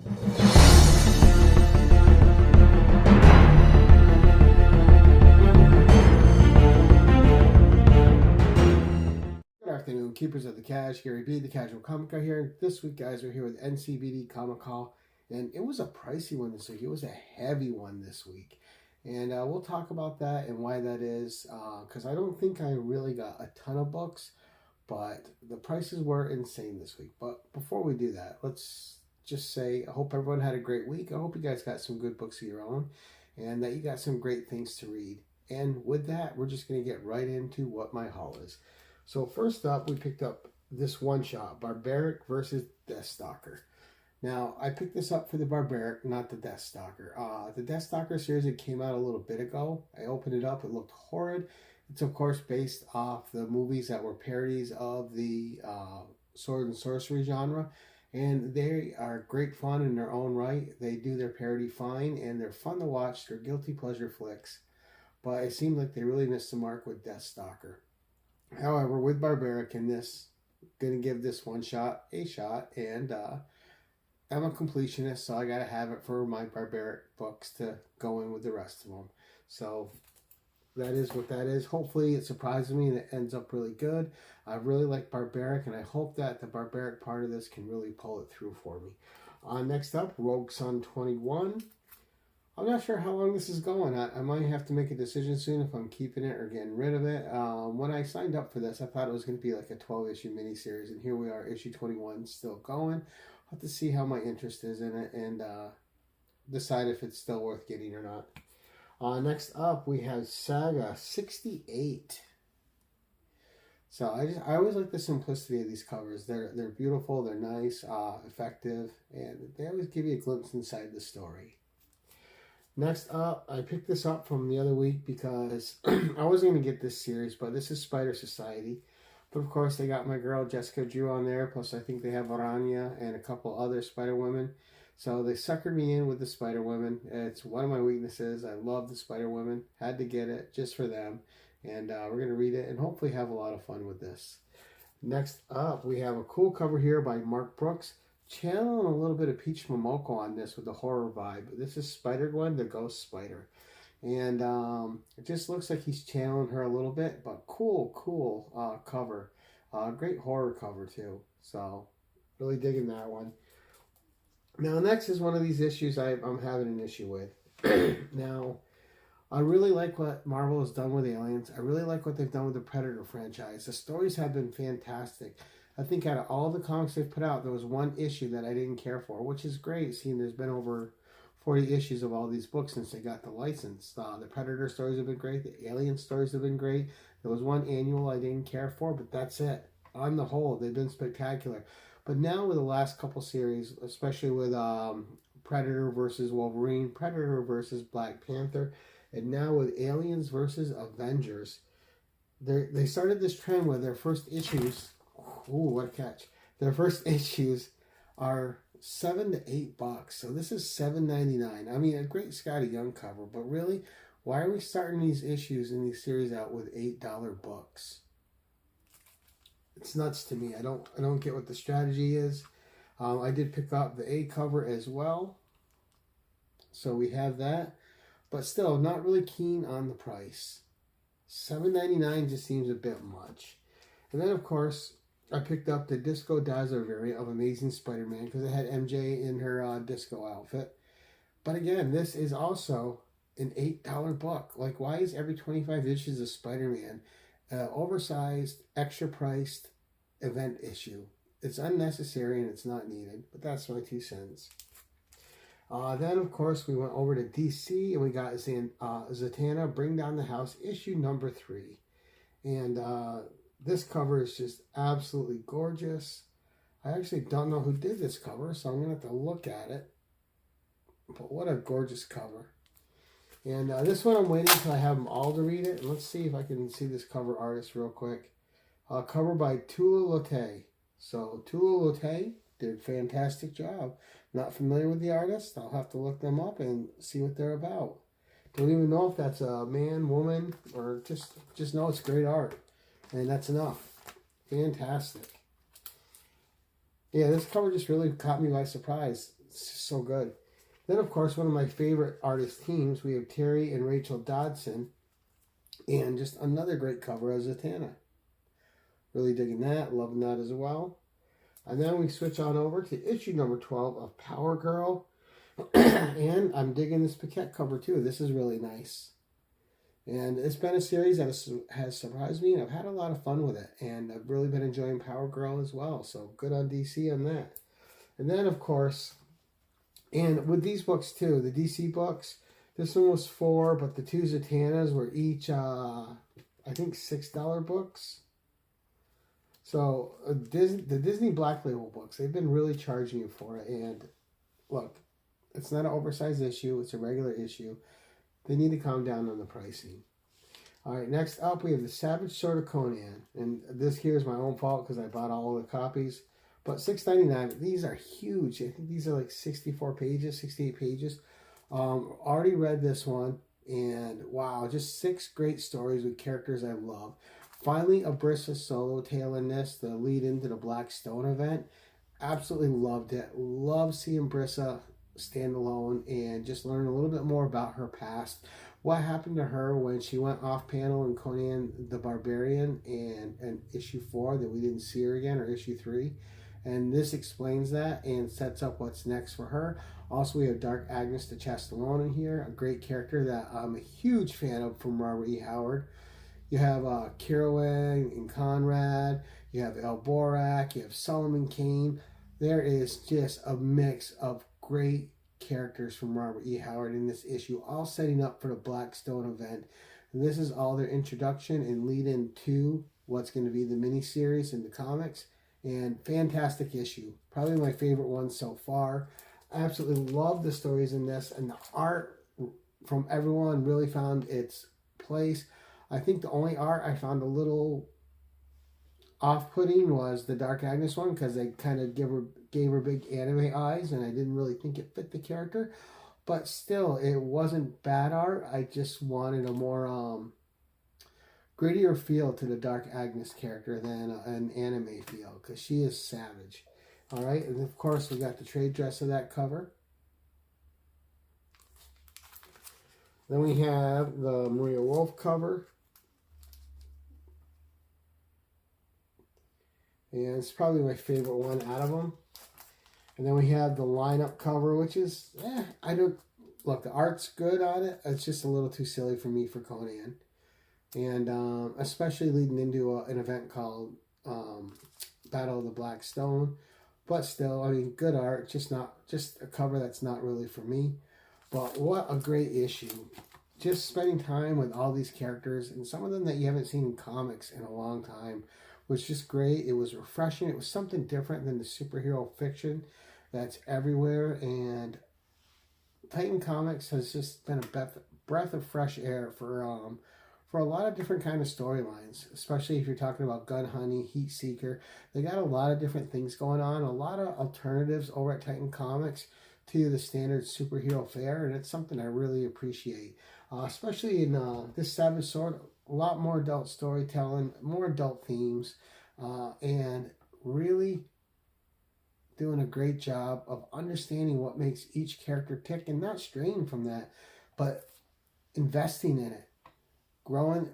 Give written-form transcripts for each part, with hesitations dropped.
Good afternoon, keepers of the cash. Gary B, the Casual Comic Guy here. This week, guys, we're here with NCBD Comic Haul, and it was a pricey one this week. It was a heavy one this week, and we'll talk about that and why that is, because I don't think I really got a ton of books, but the prices were insane this week. But before we do that, let's just say I hope everyone had a great week. I hope you guys got some good books of your own, and that you got some great things to read. And with that, we're just going to get right into what my haul is. So first up, we picked up this one-shot, Barbaric versus Deathstalker. Now, I picked this up for the Barbaric, not the Deathstalker. The Deathstalker series, it came out a little bit ago. I opened it up. It looked horrid. It's, of course, based off the movies that were parodies of the sword and sorcery genre. And they are great fun in their own right. They do their parody fine, and they're fun to watch. They're guilty pleasure flicks. But it seemed like they really missed the mark with Deathstalker. However, with Barbaric in this, going to give this one shot a shot, and I'm a completionist, so I got to have it for my Barbaric books to go in with the rest of them. So that is what that is. Hopefully it surprises me and it ends up really good. I really like Barbaric, and I hope that the Barbaric part of this can really pull it through for me. Next up, Rogue Sun 21. I'm not sure how long this is going. I might have to make a decision soon if I'm keeping it or getting rid of it. When I signed up for this, I thought it was going to be like a 12-issue miniseries, and here we are, issue 21, still going. I'll have to see how my interest is in it and decide if it's still worth getting or not. Next up, we have Saga 68. So I always like the simplicity of these covers. They're beautiful, they're nice, effective, and they always give you a glimpse inside the story. Next up, I picked this up from the other week because I wasn't going to get this series, but this is Spider Society. But of course, they got my girl Jessica Drew on there, plus I think they have Aranya and a couple other Spider Women. So they suckered me in with the Spider Women. It's one of my weaknesses. I love the Spider Women. Had to get it just for them. And we're going to read it and hopefully have a lot of fun with this. Next up, we have a cool cover here by Mark Brooks. Channeling a little bit of Peach Momoko on this with the horror vibe. This is Spider-Gwen, the Ghost Spider. And it just looks like he's channeling her a little bit, but cool cover. Great horror cover too. So, really digging that one. Now, next is one of these issues I'm having an issue with. Now, I really like what Marvel has done with Aliens. I really like what they've done with the Predator franchise. The stories have been fantastic. I think out of all the comics they've put out, there was one issue that I didn't care for, which is great, seeing there's been over 40 issues of all these books since they got the license. The Predator stories have been great. The Alien stories have been great. There was one annual I didn't care for, but that's it. On the whole, they've been spectacular. But now with the last couple series, especially with Predator versus Wolverine, Predator versus Black Panther, and now with Aliens versus Avengers, they started this trend where their first issues... Ooh, what a catch. Their first issues are $7 to $8. So this is $7.99. I mean, a great Scotty Young cover, but really, why are we starting these issues in these series out with $8 books? It's nuts to me. I don't get what the strategy is. I did pick up the A cover as well. So we have that. But still, not really keen on the price. $7.99 just seems a bit much. And then, of course, I picked up the Disco Dazzler variant of Amazing Spider-Man because it had MJ in her disco outfit. But again, this is also an $8 book. Like, why is every 25 issues of Spider-Man oversized, extra-priced event issue? It's unnecessary and it's not needed, but that's my 2 cents. Then, of course, we went over to DC and we got Zatanna Bring Down the House, issue number 3. And this cover is just absolutely gorgeous. I actually don't know who did this cover, so I'm going to have to look at it. But what a gorgeous cover. And this one I'm waiting until I have them all to read it. And let's see if I can see this cover artist real quick. Cover by Tula Lotay. So Tula Lotay did a fantastic job. Not familiar with the artist. I'll have to look them up and see what they're about. Don't even know if that's a man, woman, or just know it's great art. And that's enough. Fantastic. Yeah, this cover just really caught me by surprise. It's just so good. Then, of course, one of my favorite artist teams, we have Terry and Rachel Dodson. And just another great cover as Zatanna. Really digging that, loving that as well. And then we switch on over to issue number 12 of Power Girl. And I'm digging this Paquette cover too. This is really nice. And it's been a series that has surprised me, and I've had a lot of fun with it. And I've really been enjoying Power Girl as well. So good on DC on that. And then, of course, and with these books too, the DC books, this one was $4, but the two Zatannas were each, I think, $6 books. So the Disney Black Label books, they've been really charging you for it. And look, it's not an oversized issue. It's a regular issue. They need to calm down on the pricing. All right, next up, we have the Savage Sword of Conan. And this here is my own fault because I bought all of the copies. But $6.99, these are huge. I think these are like 64 pages, 68 pages. Already read this one. And wow, just 6 great stories with characters I love. Finally, a Brissa solo tale in this, the lead into the Black Stone event. Absolutely loved it. Love seeing Brissa stand alone and just learn a little bit more about her past. What happened to her when she went off panel in Conan the Barbarian and issue 4 that we didn't see her again, or issue 3. And this explains that and sets up what's next for her. Also, we have Dark Agnes de Chastelon in here, a great character that I'm a huge fan of from Robert E. Howard. You have Kirowen and Conrad. You have El Borak. You have Solomon Kane. There is just a mix of great characters from Robert E. Howard in this issue, all setting up for the Blackstone event. And this is all their introduction and lead into what's going to be the miniseries in the comics. And fantastic issue. Probably my favorite one so far. I absolutely love the stories in this. And the art from everyone really found its place. I think the only art I found a little off-putting was the Dark Agnes one, because they kind of gave her big anime eyes, and I didn't really think it fit the character. But still, it wasn't bad art. I just wanted a more grittier feel to the Dark Agnes character than an anime feel, because she is savage. All right, and of course we got the trade dress of that cover. Then we have the Maria Wolf cover. And it's probably my favorite one out of them. And then we have the lineup cover, which is, look, the art's good on it. It's just a little too silly for me for Conan. And especially leading into an event called Battle of the Black Stone. But still, I mean, good art, just a cover that's not really for me. But what a great issue. Just spending time with all these characters, and some of them that you haven't seen in comics in a long time, was just great. It was refreshing. It was something different than the superhero fiction that's everywhere. And Titan Comics has just been a breath of fresh air for a lot of different kind of storylines, especially if you're talking about gun hunting, heat seeker. They got a lot of different things going on, a lot of alternatives over at Titan Comics to the standard superhero fare, and it's something I really appreciate, especially in this Savage Sword. A lot more adult storytelling, more adult themes, and really doing a great job of understanding what makes each character tick, and not straying from that, but investing in it, growing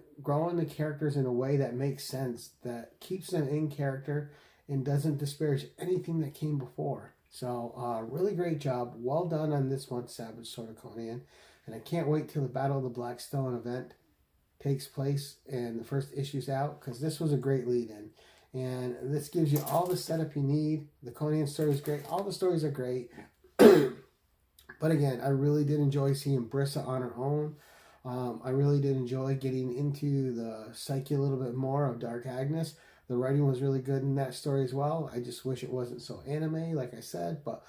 the characters in a way that makes sense, that keeps them in character and doesn't disparage anything that came before. So really great job. Well done on this month's Savage Sword of Conan, and I can't wait till the Battle of the Black Stone event takes place and the first issue's out, because this was a great lead-in. And this gives you all the setup you need. The Conan story is great. All the stories are great. But again, I really did enjoy seeing Brissa on her own. I really did enjoy getting into the psyche a little bit more of Dark Agnes. The writing was really good in that story as well. I just wish it wasn't so anime, like I said. But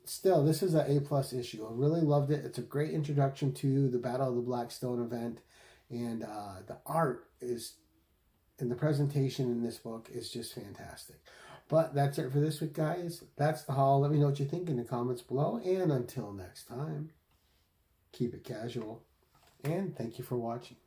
still, this is an A+ issue. I really loved it. It's a great introduction to the Battle of the Black Stone event. And the art is, and the presentation in this book is just fantastic. But that's it for this week, guys. That's the haul. Let me know what you think in the comments below. And until next time, keep it casual. And thank you for watching.